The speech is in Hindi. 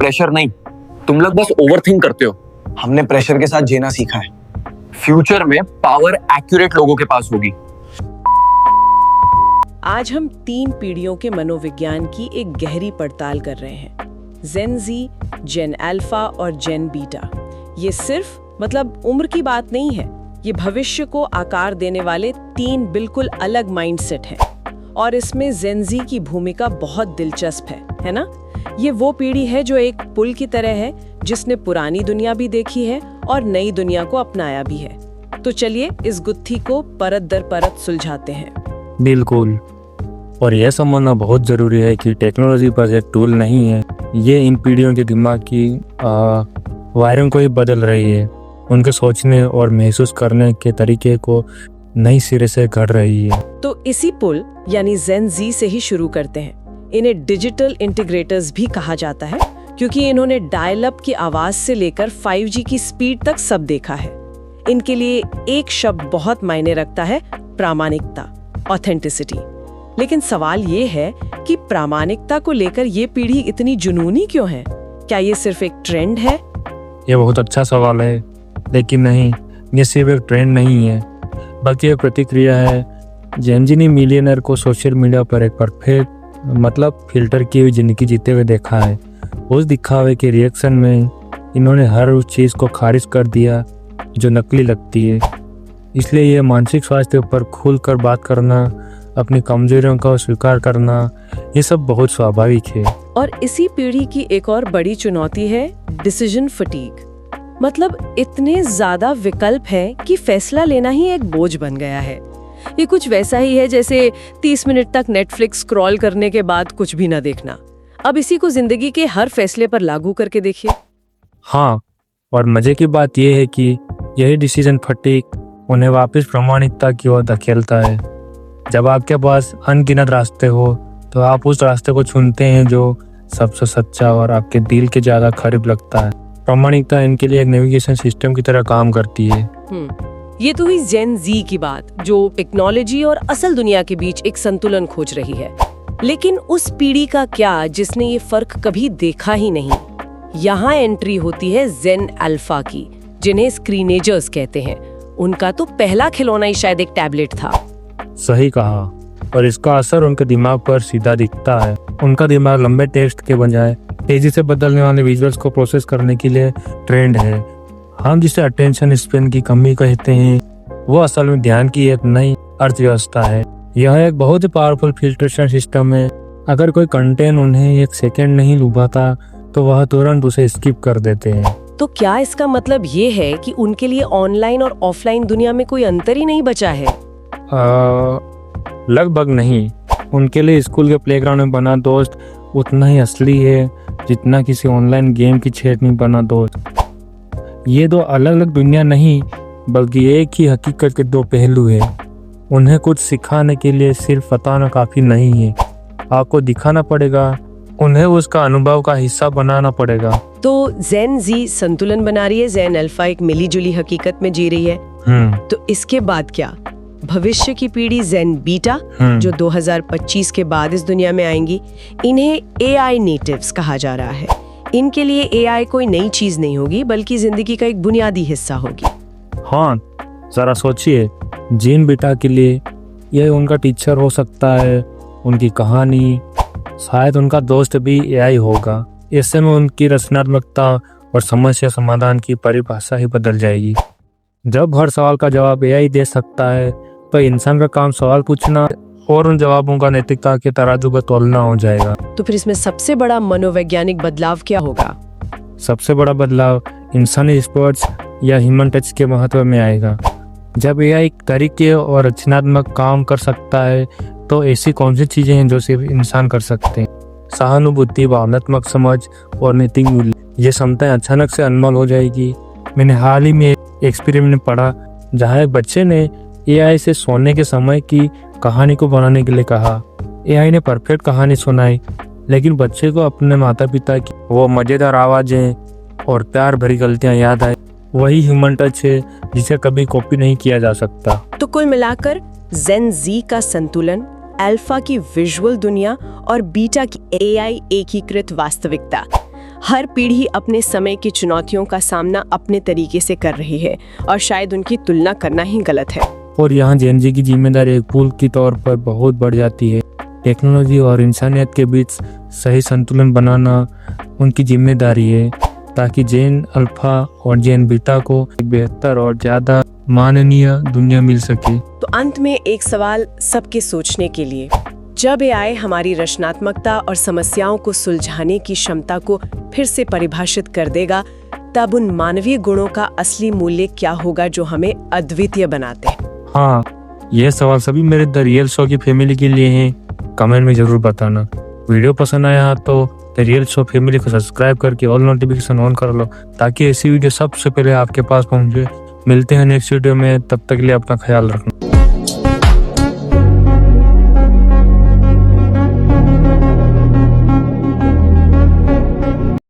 प्रेशर नहीं, तुम लोग बस ओवरथिंक करते हो। हमने प्रेशर के साथ जीना सीखा है। फ्यूचर में पावर एक्यूरेट लोगों के पास होगी। आज हम 3 पीढ़ियों के मनोविज्ञान की एक गहरी पड़ताल कर रहे हैं। जेन जी, जेन अल्फा और जेन बीटा। ये सिर्फ उम्र की बात नहीं है, ये भविष्य को आकार देने वाले 3 बिल्कुल अलग माइंडसेट हैं। और इसमें जेन जी की भूमिका बहुत दिलचस्प है ना? ये वो पीढ़ी है जो एक पुल की तरह है, जिसने पुरानी दुनिया भी देखी है और नई दुनिया को अपनाया भी है। तो चलिए इस गुत्थी को परत दर परत सुलझाते हैं। बिल्कुल, और यह समझना बहुत ज़रूरी है कि टेक्नोलॉजी बस एक टूल नहीं है, ये इन पीढ़ियों के दिमाग की वायरिंग को ही बदल रही है। उनके सोचने और महसूस करने के तरीके को नई सिरे से गढ़ रही है। तो इसी पुल यानी जेन जी से ही शुरू करते हैं। इन्हें डिजिटल इंटीग्रेटर्स भी कहा जाता है, क्योंकि इन्होंने डायल अप की आवाज से लेकर 5G की स्पीड तक सब देखा है। इनके लिए एक शब्द बहुत मायने रखता है, प्रामाणिकता, ऑथेंटिसिटी। लेकिन सवाल ये है कि प्रामाणिकता को लेकर ये पीढ़ी इतनी जुनूनी क्यों है? क्या ये सिर्फ एक ट्रेंड है? ये बहुत अच्छा सवाल है, लेकिन नहीं, ये सिर्फ एक ट्रेंड नहीं है, बल्कि एक प्रतिक्रिया है। जेन जी ने मिलियनर को सोशल मीडिया पर एक परफेक्ट फिल्टर की हुई जिंदगी जीते हुए देखा है। उस दिखावे के रिएक्शन में इन्होंने हर उस चीज़ को खारिज कर दिया जो नकली लगती है। इसलिए ये मानसिक स्वास्थ्य पर खुलकर बात करना, अपनी कमजोरियों का स्वीकार करना, ये सब बहुत स्वाभाविक है। और इसी पीढ़ी की एक और बड़ी चुनौती है डिसीजन फटीग। इतने ज्यादा विकल्प हैं कि फैसला लेना ही एक बोझ बन गया है। ये कुछ वैसा ही है जैसे 30 मिनट तक नेटफ्लिक्स स्क्रॉल करने के बाद कुछ भी ना देखना। अब इसी को जिंदगी के हर फैसले पर लागू करके देखिए। हाँ, और मजे की बात यह है कि यही डिसीजन फटीग उन्हें वापस प्रामाणिकता की ओर धकेलता है। जब आपके पास अनगिनत रास्ते हो तो आप उस रास्ते को चुनते हैं जो सबसे सच्चा और आपके दिल के ज्यादा करीब लगता है। प्रामाणिकता इनके लिए एक नेविगेशन सिस्टम की तरह काम करती है। ये तो हुई जेन जी की बात, जो टेक्नोलॉजी और असल दुनिया के बीच एक संतुलन खोज रही है। लेकिन उस पीढ़ी का क्या जिसने ये फर्क कभी देखा ही नहीं? यहाँ एंट्री होती है जेन अल्फा की, जिन्हें स्क्रीनेजर्स कहते हैं। उनका तो पहला खिलौना ही शायद एक टैबलेट था। सही कहा, और इसका असर उनके दिमाग पर सीधा दिखता है। उनका दिमाग लंबे टेक्स्ट के बजाय तेजी से बदलने वाले विजुअल्स को प्रोसेस करने के लिए ट्रेंड है। हम जिसे अटेंशन स्पैन की कमी कहते हैं, वो असल में ध्यान की एक नई अर्थव्यवस्था है। यह एक बहुत ही पावरफुल फिल्ट्रेशन सिस्टम है। अगर कोई कंटेंट उन्हें 1 सेकेंड नहीं लुभाता तो वह तुरंत उसे स्किप कर देते हैं। तो क्या इसका मतलब ये है कि उनके लिए ऑनलाइन और ऑफलाइन दुनिया में कोई अंतर ही नहीं बचा है? लगभग नहीं। उनके लिए स्कूल के प्लेग्राउंड में बना दोस्त उतना ही असली है जितना किसी ऑनलाइन गेम की छेड़ में बना दोस्त। ये 2 अलग अलग दुनिया नहीं, बल्कि एक ही हकीकत के 2 पहलू है। उन्हें कुछ सिखाने के लिए सिर्फ बताना काफी नहीं है, आपको दिखाना पड़ेगा, उन्हें उसका अनुभव का हिस्सा बनाना पड़ेगा। तो जेन जी संतुलन बना रही है, जेन अल्फा एक मिलीजुली हकीकत में जी रही है। तो इसके बाद क्या? भविष्य की पीढ़ी जेन बीटा, जो 2025 के बाद इस दुनिया में आएंगी, इन्हें AI नेटिव्स कहा जा रहा है। इनके लिए AI कोई नई चीज नहीं होगी, बल्कि जिंदगी का एक बुनियादी हिस्सा होगी। हाँ, जरा सोचिए, जेन बीटा के लिए यह उनका टीचर हो सकता है, उनकी कहानी, शायद उनका दोस्त भी AI होगा। ऐसे में उनकी रचनात्मकता और समस्या समाधान की परिभाषा ही बदल जाएगी। जब हर सवाल का जवाब AI दे सकता है, तो इंसान का काम सवाल पूछना और उन जवाबों का नैतिकता के तराजू पर तोलना हो जाएगा। तो फिर इसमें सबसे बड़ा मनोवैज्ञानिक बदलाव क्या होगा? सबसे बड़ा बदलाव इंसानी स्पर्श या ह्यूमन टच के महत्व में आएगा। जब AI तरीके और रचनात्मक काम कर सकता है, तो ऐसी कौन सी चीजें हैं जो सिर्फ इंसान कर सकते हैं? सहानुभूति, भावनात्मक समझ और नैतिक मूल्य, ये क्षमताएं अचानक से अनमोल हो जाएगी। मैंने हाल ही में एक एक्सपेरिमेंट पढ़ा जहाँ एक बच्चे ने AI से सोने के समय की कहानी को बनाने के लिए कहा। AI ने परफेक्ट कहानी सुनाई, लेकिन बच्चे को अपने माता पिता की वो मजेदार आवाजें और प्यार भरी गलतियां याद आई। वही ह्यूमन टच है जिसे कभी कॉपी नहीं किया जा सकता। तो कुल मिलाकर जेन जी का संतुलन, अल्फा की विजुअल दुनिया और बीटा की AI एकीकृत वास्तविकता, हर पीढ़ी अपने समय की चुनौतियों का सामना अपने तरीके से कर रही है और शायद उनकी तुलना करना ही गलत है। और यहाँ जेन जी की जिम्मेदारी एक पुल की तौर पर बहुत बढ़ जाती है। टेक्नोलॉजी और इंसानियत के बीच सही संतुलन बनाना उनकी जिम्मेदारी है, ताकि जेन अल्फा और जेन बीटा को एक बेहतर और ज़्यादा माननीय दुनिया मिल सके। तो अंत में एक सवाल सबके सोचने के लिए, जब एआई हमारी रचनात्मकता और समस्याओं को सुलझाने की क्षमता को फिर से परिभाषित कर देगा, तब उन मानवीय गुणों का असली मूल्य क्या होगा जो हमें अद्वितीय बनाते हैं? हाँ, यह सवाल सभी मेरे द रियल शो की फैमिली के लिए हैं। कमेंट में जरूर बताना। वीडियो पसंद आया तो द रियल शो फैमिली को सब्सक्राइब करके ऑल नोटिफिकेशन ऑन कर लो, ताकि ऐसी वीडियो सबसे पहले आपके पास पहुंचे। मिलते हैं नेक्स्ट वीडियो में, तब तक के लिए अपना ख्याल रखना।